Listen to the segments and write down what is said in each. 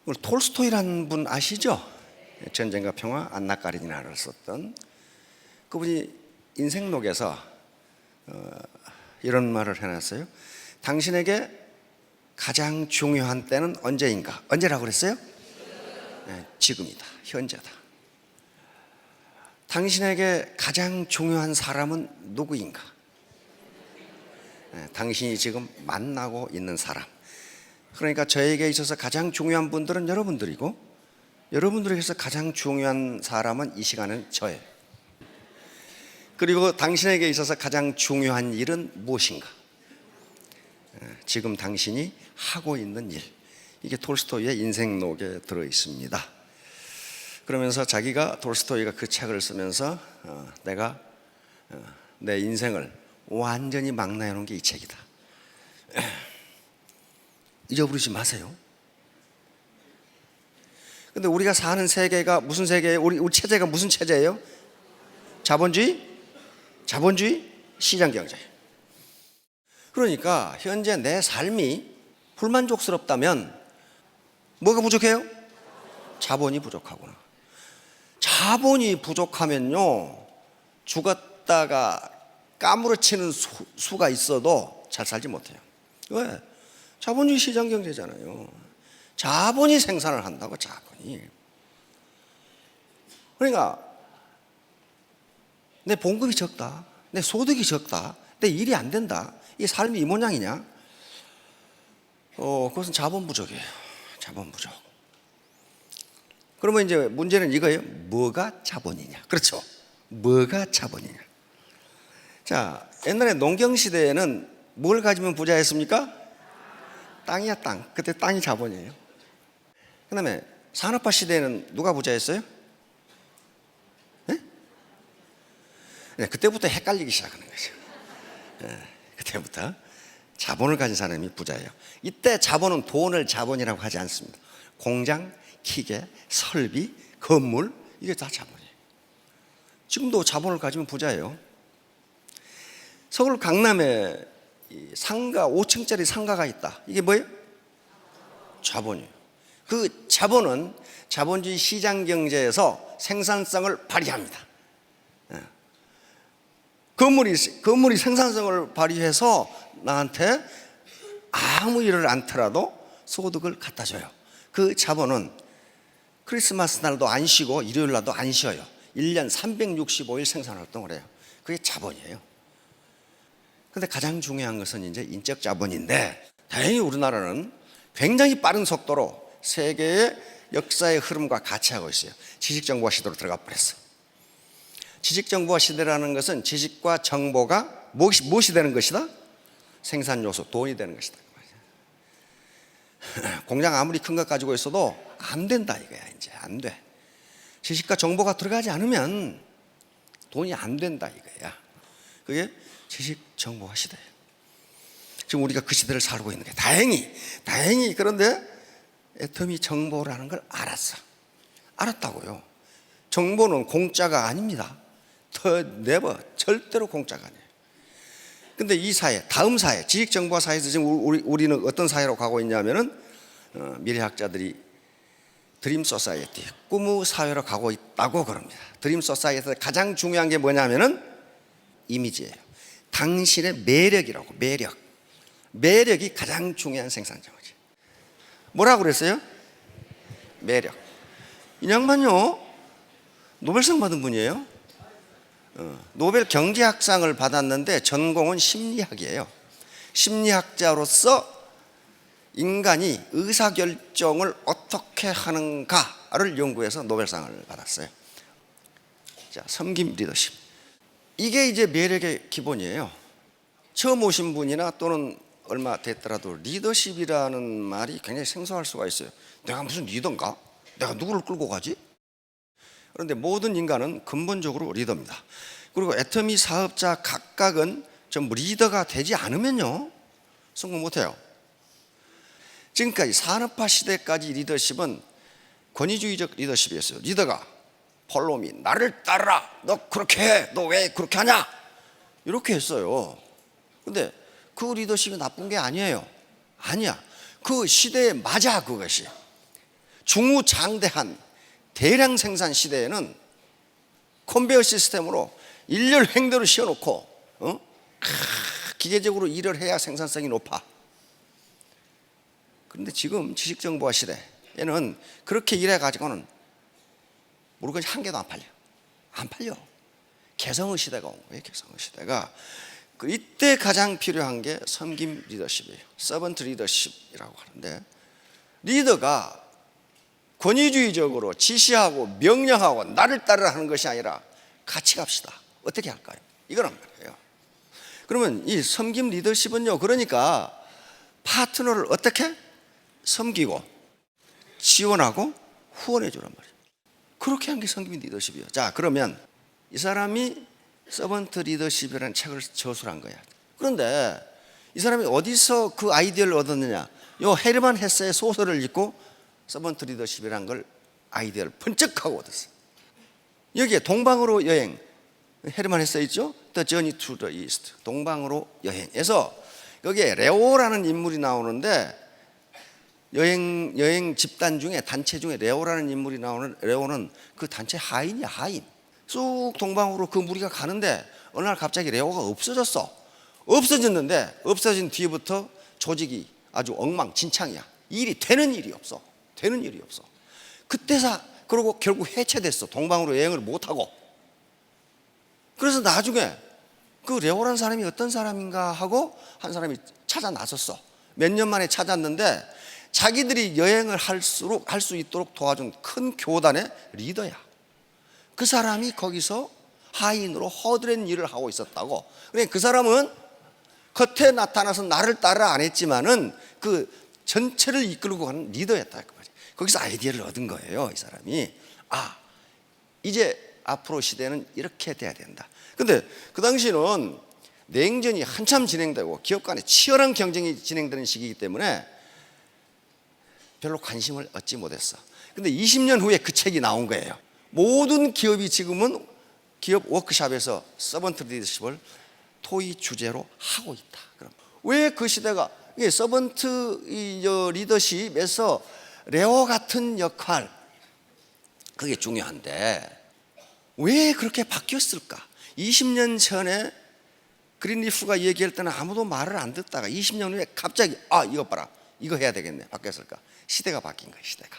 우리 톨스토이라는 분 아시죠? 전쟁과 평화, 안나 까리니나를 썼던 그분이 인생록에서 이런 말을 해놨어요. 당신에게 가장 중요한 때는 언제인가? 언제라고 그랬어요? 네, 지금이다. 현재다. 당신에게 가장 중요한 사람은 누구인가? 네, 당신이 지금 만나고 있는 사람. 그러니까 저에게 있어서 가장 중요한 분들은 여러분들이고, 여러분들에게서 가장 중요한 사람은 이 시간은 저예요. 그리고 당신에게 있어서 가장 중요한 일은 무엇인가? 지금 당신이 하고 있는 일. 이게 톨스토이의 인생록에 들어 있습니다. 그러면서 자기가, 톨스토이가 그 책을 쓰면서 내가 내 인생을 완전히 망라해 놓은 게 이 책이다. 잊어버리지 마세요. 근데 우리가 사는 세계가 무슨 세계예요? 우리 체제가 무슨 체제예요? 자본주의, 시장경제. 그러니까 현재 내 삶이 불만족스럽다면 뭐가 부족해요? 자본이 부족하구나. 자본이 부족하면요, 죽었다가 까무러치는 수가 있어도 잘 살지 못해요. 왜? 자본주의 시장경제잖아요. 자본이 생산을 한다고, 자본이. 그러니까 내 봉급이 적다, 내 소득이 적다, 내 일이 안 된다, 이 삶이 이 모양이냐? 그것은 자본 부족이에요. 자본 부족. 그러면 이제 문제는 이거예요. 뭐가 자본이냐? 그렇죠. 뭐가 자본이냐? 자, 옛날에 농경시대에는 뭘 가지면 부자였습니까? 땅이야, 땅. 그때 땅이 자본이에요. 그 다음에 산업화 시대에는 누가 부자였어요? 네, 그때부터 헷갈리기 시작하는 거죠. 네, 그때부터 자본을 가진 사람이 부자예요. 이때 자본은 돈을 자본이라고 하지 않습니다. 공장, 기계, 설비, 건물, 이게 다 자본이에요. 지금도 자본을 가지면 부자예요. 서울 강남에 상가, 5층짜리 상가가 있다. 이게 뭐예요? 자본이에요. 그 자본은 자본주의 시장경제에서 생산성을 발휘합니다. 건물이 생산성을 발휘해서 나한테 아무 일을 않더라도 소득을 갖다 줘요. 그 자본은 크리스마스 날도 안 쉬고 일요일 날도 안 쉬어요. 1년 365일 생산활동을 해요. 그게 자본이에요. 근데 가장 중요한 것은 이제 인적 자본인데, 다행히 우리나라는 굉장히 빠른 속도로 세계의 역사의 흐름과 같이 하고 있어요. 지식정보화 시대로 들어가 버렸어. 지식정보화 시대라는 것은 지식과 정보가 무엇이 되는 것이다? 생산요소, 돈이 되는 것이다. 공장 아무리 큰 것 가지고 있어도 안 된다 이거야. 이제 안 돼. 지식과 정보가 들어가지 않으면 돈이 안 된다 이거야. 그게 지식정보화 시대예요. 지금 우리가 그 시대를 살고 있는 게 다행히 그런데 애터미 정보라는 걸 알았다고요. 정보는 공짜가 아닙니다. 절대로 공짜가 아니에요. 근데 이 사회, 다음 사회, 지식정보화 사회에서 지금 우리는 어떤 사회로 가고 있냐면은 미래학자들이 드림 소사이어티, 꿈의 사회로 가고 있다고 그럽니다. 드림 소사이어티에서 가장 중요한 게 뭐냐면은 이미지예요. 당신의 매력이라고. 매력이 가장 중요한 생산자거지. 뭐라고 그랬어요? 매력. 이 양반요, 노벨상 받은 분이에요. 노벨 경제학상을 받았는데 전공은 심리학이에요. 심리학자로서 인간이 의사결정을 어떻게 하는가를 연구해서 노벨상을 받았어요. 자, 섬김 리더십. 이게 이제 매력의 기본이에요. 처음 오신 분이나 또는 얼마 됐더라도 리더십이라는 말이 굉장히 생소할 수가 있어요. 내가 무슨 리더인가? 내가 누구를 끌고 가지? 그런데 모든 인간은 근본적으로 리더입니다. 그리고 애터미 사업자 각각은 전부 리더가 되지 않으면요, 성공 못해요. 지금까지 산업화 시대까지 리더십은 권위주의적 리더십이었어요. 리더가 폴로미, 나를 따르라, 너 그렇게 해, 너 왜 그렇게 하냐, 이렇게 했어요. 근데 그 리더십이 나쁜 게 아니에요. 아니야. 그 시대에 맞아. 그것이 중우장대한 대량 생산 시대에는 컨베이어 시스템으로 일렬 횡대로 씌워놓고 기계적으로 일을 해야 생산성이 높아. 그런데 지금 지식정보화 시대에는 그렇게 일해가지고는 물건이 한 개도 안 팔려. 안 팔려. 개성의 시대가 온 거예요. 개성의 시대가. 이때 가장 필요한 게 섬김 리더십이에요. 서번트 리더십이라고 하는데, 리더가 권위주의적으로 지시하고 명령하고 나를 따르라 하는 것이 아니라 같이 갑시다. 어떻게 할까요? 이거란 말이에요. 그러면 이 섬김 리더십은요, 그러니까 파트너를 어떻게 섬기고 지원하고 후원해 주란 말이에요. 그렇게 한 게 섬김 리더십이에요. 자, 그러면 이 사람이 서번트 리더십이라는 책을 저술한 거야. 그런데 이 사람이 어디서 그 아이디어를 얻었느냐? 요 헤르만 헤세의 소설을 읽고 서번트 리더십이라는 걸 아이디어를 번쩍하고 얻었어요. 여기에 동방으로 여행, 헤르만 헤세 있죠? The Journey to the East, 동방으로 여행에서 여기에 레오라는 인물이 나오는데, 여행 집단 중에, 단체 중에 레오라는 인물이 나오는, 레오는 그 단체 하인이야, 하인. 쑥 동방으로 그 무리가 가는데 어느 날 갑자기 레오가 없어졌어. 없어졌는데 없어진 뒤부터 조직이 아주 엉망진창이야. 일이 되는 일이 없어. 되는 일이 없어. 그때서 그러고 결국 해체됐어. 동방으로 여행을 못하고. 그래서 나중에 그 레오라는 사람이 어떤 사람인가 하고 한 사람이 찾아 나섰어. 몇 년 만에 찾았는데 자기들이 여행을 할 수 있도록 도와준 큰 교단의 리더야. 그 사람이 거기서 하인으로 허드렛 일을 하고 있었다고. 그러니까 그 사람은 겉에 나타나서 나를 따라 안 했지만은 그 전체를 이끌고 가는 리더였다. 그 말이에요. 거기서 아이디어를 얻은 거예요. 이 사람이. 아, 이제 앞으로 시대는 이렇게 돼야 된다. 근데 그 당시는 냉전이 한참 진행되고 기업 간에 치열한 경쟁이 진행되는 시기이기 때문에 별로 관심을 얻지 못했어. 근데 20년 후에 그 책이 나온 거예요. 모든 기업이 지금은 기업 워크숍에서 서번트 리더십을 토의 주제로 하고 있다. 그럼 왜 그 시대가 서번트 리더십에서 레오 같은 역할, 그게 중요한데 왜 그렇게 바뀌었을까? 20년 전에 그린리프가 얘기할 때는 아무도 말을 안 듣다가 20년 후에 갑자기 이거 봐라, 이거 해야 되겠네, 바뀌었을까? 시대가 바뀐 거예요. 시대가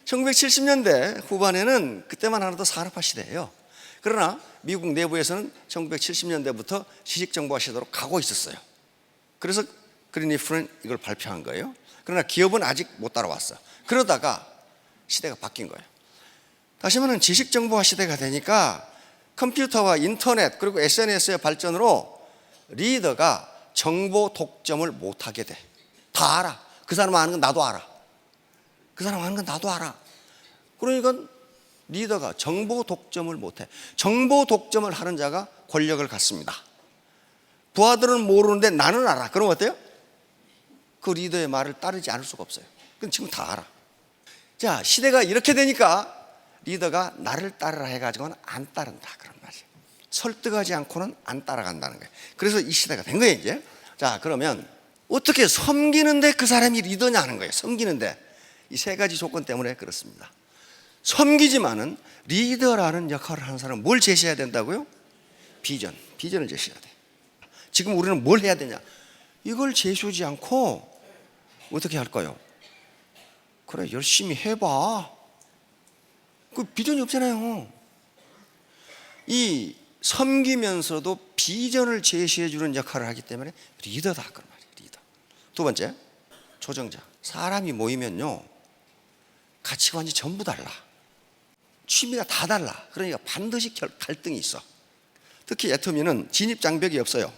1970년대 후반에는 그때만 하나도 산업화 시대예요. 그러나 미국 내부에서는 1970년대부터 지식정보화 시대로 가고 있었어요. 그래서 그린리프는 이걸 발표한 거예요. 그러나 기업은 아직 못 따라왔어. 그러다가 시대가 바뀐 거예요. 다시 말하면 지식정보화 시대가 되니까 컴퓨터와 인터넷 그리고 SNS의 발전으로 리더가 정보 독점을 못하게 돼. 다 알아. 그 사람 아는 건 나도 알아. 그 사람 아는 건 나도 알아. 그러니까 리더가 정보 독점을 못해. 정보 독점을 하는 자가 권력을 갖습니다. 부하들은 모르는데 나는 알아. 그럼 어때요? 그 리더의 말을 따르지 않을 수가 없어요. 그건 지금 다 알아. 자, 시대가 이렇게 되니까 리더가 나를 따르라 해가지고는 안 따른다. 그런 말이에요. 설득하지 않고는 안 따라간다는 거예요. 그래서 이 시대가 된 거예요, 이제. 자, 그러면 어떻게 섬기는데 그 사람이 리더냐 하는 거예요. 섬기는데. 이 세 가지 조건 때문에 그렇습니다. 섬기지만은 리더라는 역할을 하는 사람은 뭘 제시해야 된다고요? 비전을 제시해야 돼. 지금 우리는 뭘 해야 되냐? 이걸 제시하지 않고 어떻게 할까요? 그래, 열심히 해봐. 그 비전이 없잖아요. 이 섬기면서도 비전을 제시해 주는 역할을 하기 때문에 리더다. 그런 말이에요. 리더. 두 번째, 조정자. 사람이 모이면요, 가치관이 전부 달라. 취미가 다 달라. 그러니까 반드시 갈등이 있어. 특히 애터미는 진입 장벽이 없어요.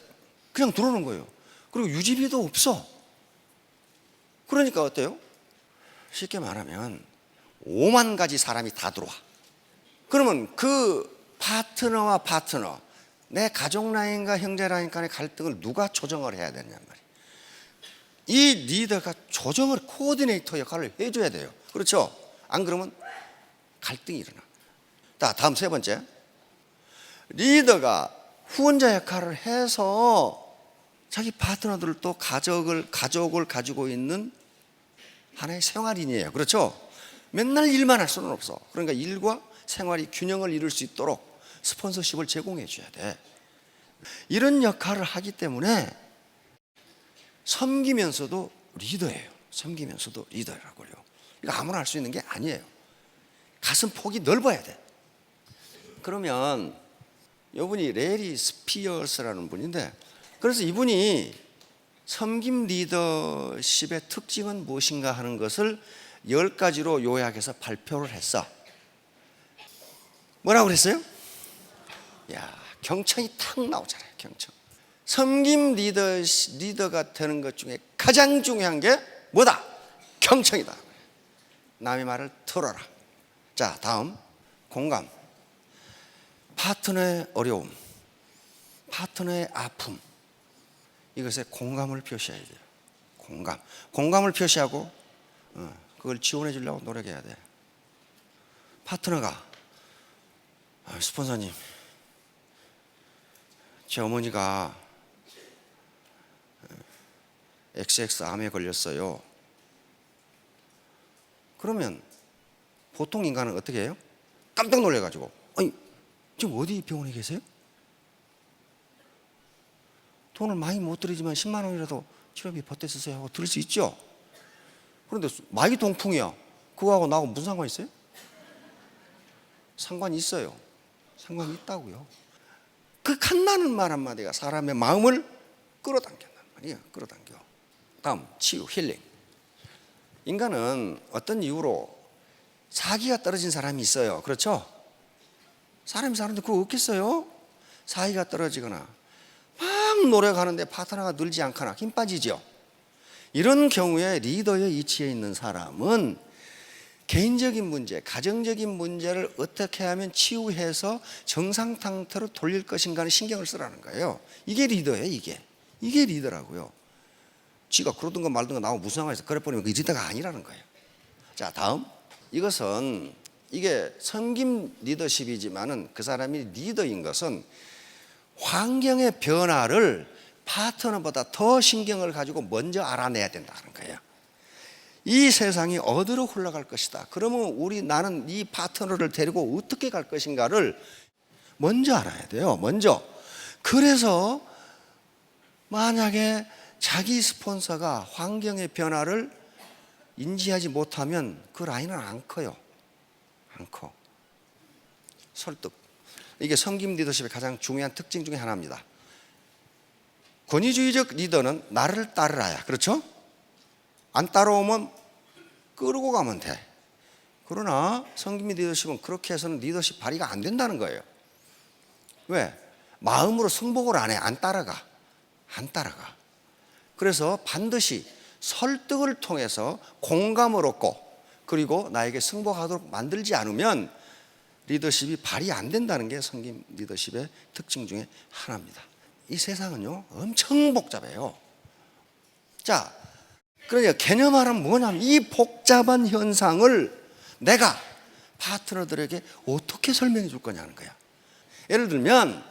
그냥 들어오는 거예요. 그리고 유지비도 없어. 그러니까 어때요? 쉽게 말하면 5만 가지 사람이 다 들어와. 그러면 그 파트너와 파트너, 내 가족 라인과 형제 라인 간의 갈등을 누가 조정을 해야 되느냐 말이에요. 이 리더가 조정을, 코어디네이터 역할을 해줘야 돼요. 그렇죠? 안 그러면 갈등이 일어나. 자, 다음 세 번째, 리더가 후원자 역할을 해서 자기 파트너들도 가족을 가지고 있는 하나의 생활인이에요. 그렇죠? 맨날 일만 할 수는 없어. 그러니까 일과 생활이 균형을 이룰 수 있도록 스폰서십을 제공해 줘야 돼. 이런 역할을 하기 때문에 섬기면서도 리더예요. 섬기면서도 리더라고요. 이거 아무나 할 수 있는 게 아니에요. 가슴 폭이 넓어야 돼. 그러면 이분이 레리 스피어스라는 분인데, 그래서 이분이 섬김 리더십의 특징은 무엇인가 하는 것을 10가지로 요약해서 발표를 했어. 뭐라고 그랬어요? 야, 경청이 탁 나오잖아요. 경청. 섬김 리더가 되는 것 중에 가장 중요한 게 뭐다? 경청이다. 남의 말을 들어라. 자, 다음 공감. 파트너의 어려움, 파트너의 아픔, 이것에 공감을 표시해야 돼요. 공감을 표시하고 그걸 지원해 주려고 노력해야 돼. 파트너가 스폰서님, 제 어머니가 XX암에 걸렸어요. 그러면 보통 인간은 어떻게 해요? 깜짝 놀래가지고, 아니 지금 어디 병원에 계세요? 돈을 많이 못 드리지만 10만 원이라도 치료비 보태 쓰세요 하고 들을 수 있죠. 그런데 마이 동풍이야. 그거하고 나하고 무슨 상관이 있어요? 상관이 있어요. 상관이 있다고요. 그 간단한 말 한마디가 사람의 마음을 끌어당긴단 말이에요. 끌어당겨. 다음 치유, 힐링. 인간은 어떤 이유로 사기가 떨어진 사람이 있어요. 그렇죠? 사람이 사는데 그거 없겠어요? 사기가 떨어지거나 막 노력하는데 파트너가 늘지 않거나 힘 빠지죠. 이런 경우에 리더의 위치에 있는 사람은 개인적인 문제, 가정적인 문제를 어떻게 하면 치유해서 정상 상태로 돌릴 것인가 하는 신경을 쓰라는 거예요. 이게 리더예요. 이게 리더라고요. 지가 그러든가 말든가 나하고 무슨 상관이 있어. 그래 버리면 그 리더가 아니라는 거예요. 자, 다음. 이것은 이게 섬김 리더십이지만은 그 사람이 리더인 것은 환경의 변화를 파트너보다 더 신경을 가지고 먼저 알아내야 된다는 거예요. 이 세상이 어디로 흘러갈 것이다. 그러면 나는 이 파트너를 데리고 어떻게 갈 것인가를 먼저 알아야 돼요. 먼저. 그래서 만약에 자기 스폰서가 환경의 변화를 인지하지 못하면 그 라인은 안 커요. 안 커. 설득. 이게 섬김 리더십의 가장 중요한 특징 중에 하나입니다. 권위주의적 리더는 나를 따르라야. 그렇죠? 안 따라오면 끌고 가면 돼. 그러나 섬김 리더십은 그렇게 해서는 리더십 발휘가 안 된다는 거예요. 왜? 마음으로 승복을 안 해. 안 따라가. 그래서 반드시 설득을 통해서 공감을 얻고 그리고 나에게 승복하도록 만들지 않으면 리더십이 발휘 안 된다는 게 섬김 리더십의 특징 중에 하나입니다. 이 세상은요 엄청 복잡해요. 자, 그러니까 개념화는 뭐냐면 이 복잡한 현상을 내가 파트너들에게 어떻게 설명해 줄 거냐는 거야. 예를 들면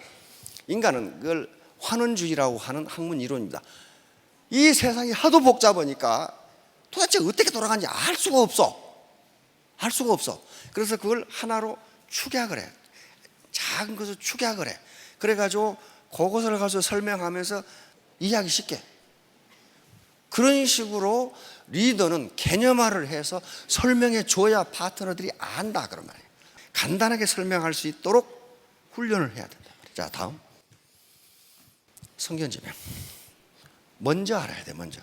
인간은 그걸 환원주의라고 하는 학문 이론입니다. 이 세상이 하도 복잡하니까 도대체 어떻게 돌아가는지 알 수가 없어. 그래서 그걸 하나로 축약을 해. 작은 것을 축약을 해. 그래가지고 그것을 가서 설명하면서 이해하기 쉽게. 그런 식으로 리더는 개념화를 해서 설명해 줘야 파트너들이 안다 그런 말이에요. 간단하게 설명할 수 있도록 훈련을 해야 된다. 자, 다음 성견지명. 먼저 알아야 돼. 먼저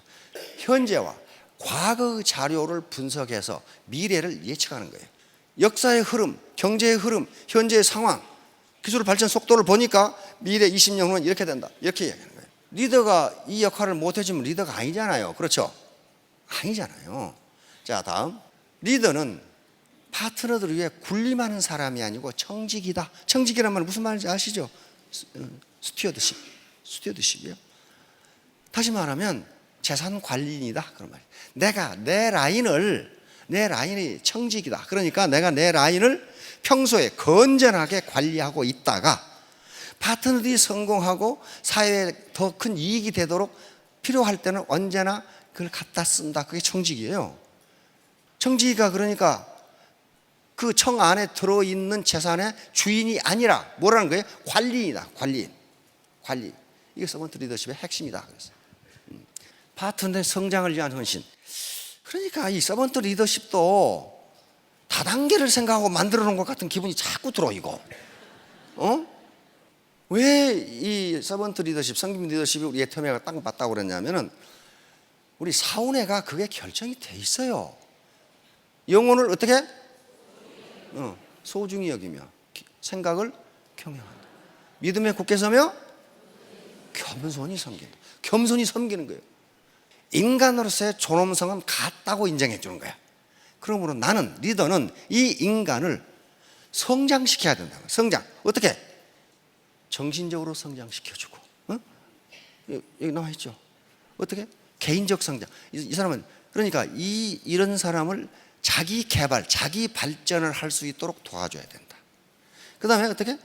현재와 과거의 자료를 분석해서 미래를 예측하는 거예요. 역사의 흐름, 경제의 흐름, 현재의 상황, 기술 발전 속도를 보니까 미래 20년 후는 이렇게 된다. 이렇게 이야기하는 거예요. 리더가 이 역할을 못 해주면 리더가 아니잖아요. 그렇죠? 아니잖아요. 자, 다음. 리더는 파트너들 위해 군림하는 사람이 아니고 청직이다. 청직이란 말은 무슨 말인지 아시죠? 스튜어드십이요. 다시 말하면 재산 관리인이다 그런 말이에요. 내가 내 라인이 청직이다. 그러니까 내가 내 라인을 평소에 건전하게 관리하고 있다가 파트너들이 성공하고 사회에 더 큰 이익이 되도록 필요할 때는 언제나 그걸 갖다 쓴다. 그게 청직이에요. 청지기가 그러니까 그 청 안에 들어있는 재산의 주인이 아니라 뭐라는 거예요? 관리인이다. 관리. 이게 서번트 리더십의 핵심이다. 그래서 파트너의 성장을 위한 헌신. 그러니까 이 서번트 리더십도 다단계를 생각하고 만들어 놓은 것 같은 기분이 자꾸 들어. 이거 왜 이 서번트 리더십, 성김 리더십이 우리 애터미가 딱 맞다고 그랬냐면은 우리 사운회가 그게 결정이 돼 있어요. 영혼을 어떻게? 소중히 여기며 생각을 경영한다. 믿음에 굳게 서며 겸손히 섬긴다. 겸손히 섬기는 거예요. 인간으로서의 존엄성은 같다고 인정해 주는 거야. 그러므로 나는, 리더는 이 인간을 성장시켜야 된다. 성장. 어떻게? 정신적으로 성장시켜주고, 여기 나와 있죠. 어떻게? 개인적 성장. 이 사람은 그러니까 이런 사람을 자기 개발, 자기 발전을 할 수 있도록 도와줘야 된다. 그 다음에 어떻게?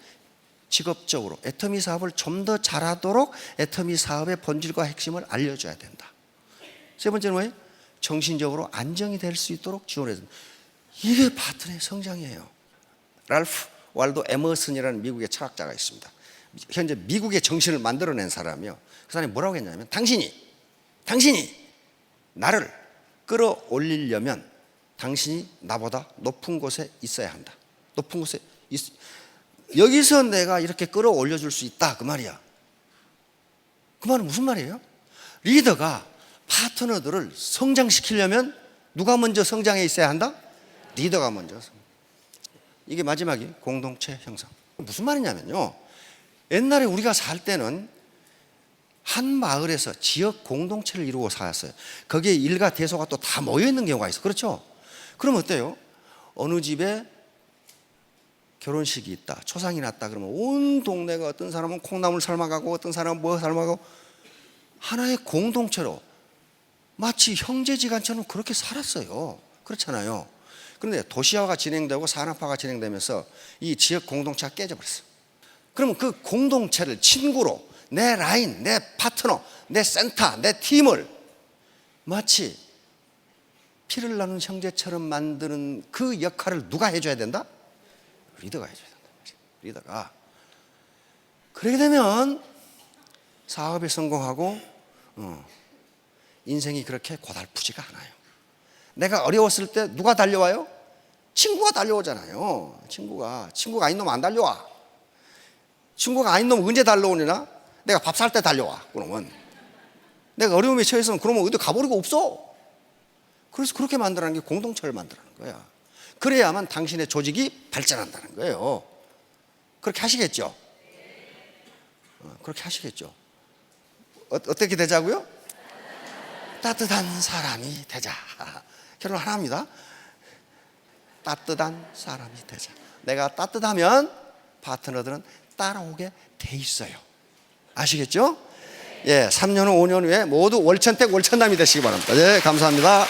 직업적으로 애터미 사업을 좀 더 잘하도록 애터미 사업의 본질과 핵심을 알려줘야 된다. 세 번째는 뭐예요? 정신적으로 안정이 될 수 있도록 지원해야 된다. 이게 파트너의 성장이에요. 랄프 왈도 에머슨이라는 미국의 철학자가 있습니다. 현재 미국의 정신을 만들어낸 사람이요. 그 사람이 뭐라고 했냐면 당신이 나를 끌어올리려면 당신이 나보다 높은 곳에 있어야 한다. 높은 곳에 여기서 내가 이렇게 끌어올려 줄 수 있다. 그 말이야. 그 말은 무슨 말이에요? 리더가 파트너들을 성장시키려면 누가 먼저 성장해 있어야 한다? 리더가 먼저. 이게 마지막이 공동체 형성. 무슨 말이냐면요, 옛날에 우리가 살 때는 한 마을에서 지역 공동체를 이루고 살았어요. 거기에 일가 대소가 또 다 모여 있는 경우가 있어. 그렇죠? 그럼 어때요? 어느 집에 결혼식이 있다, 초상이 났다 그러면 온 동네가, 어떤 사람은 콩나물 삶아가고 어떤 사람은 뭐 삶아가고, 하나의 공동체로 마치 형제지간처럼 그렇게 살았어요. 그렇잖아요. 그런데 도시화가 진행되고 산업화가 진행되면서 이 지역 공동체가 깨져버렸어요. 그러면 그 공동체를 친구로, 내 라인, 내 파트너, 내 센터, 내 팀을 마치 피를 나눈 형제처럼 만드는 그 역할을 누가 해줘야 된다? 리더가 해줘야 된다. 리더가. 그렇게 되면 사업에 성공하고 인생이 그렇게 고달프지가 않아요. 내가 어려웠을 때 누가 달려와요? 친구가 달려오잖아요. 친구가 아닌 놈 안 달려와. 친구가 아닌 놈 언제 달려오느냐? 내가 밥 살 때 달려와. 그러면 내가 어려움에 처했으면 그러면 어디 가버리고 없어. 그래서 그렇게 만들어낸 게 공동체를 만들어낸 거야. 그래야만 당신의 조직이 발전한다는 거예요. 그렇게 하시겠죠? 그렇게 하시겠죠? 어떻게 되자고요? 따뜻한 사람이 되자. 결론 하나입니다. 따뜻한 사람이 되자. 내가 따뜻하면 파트너들은 따라오게 돼 있어요. 아시겠죠? 예, 3년 후 5년 후에 모두 월천택 월천남이 되시기 바랍니다. 예, 감사합니다.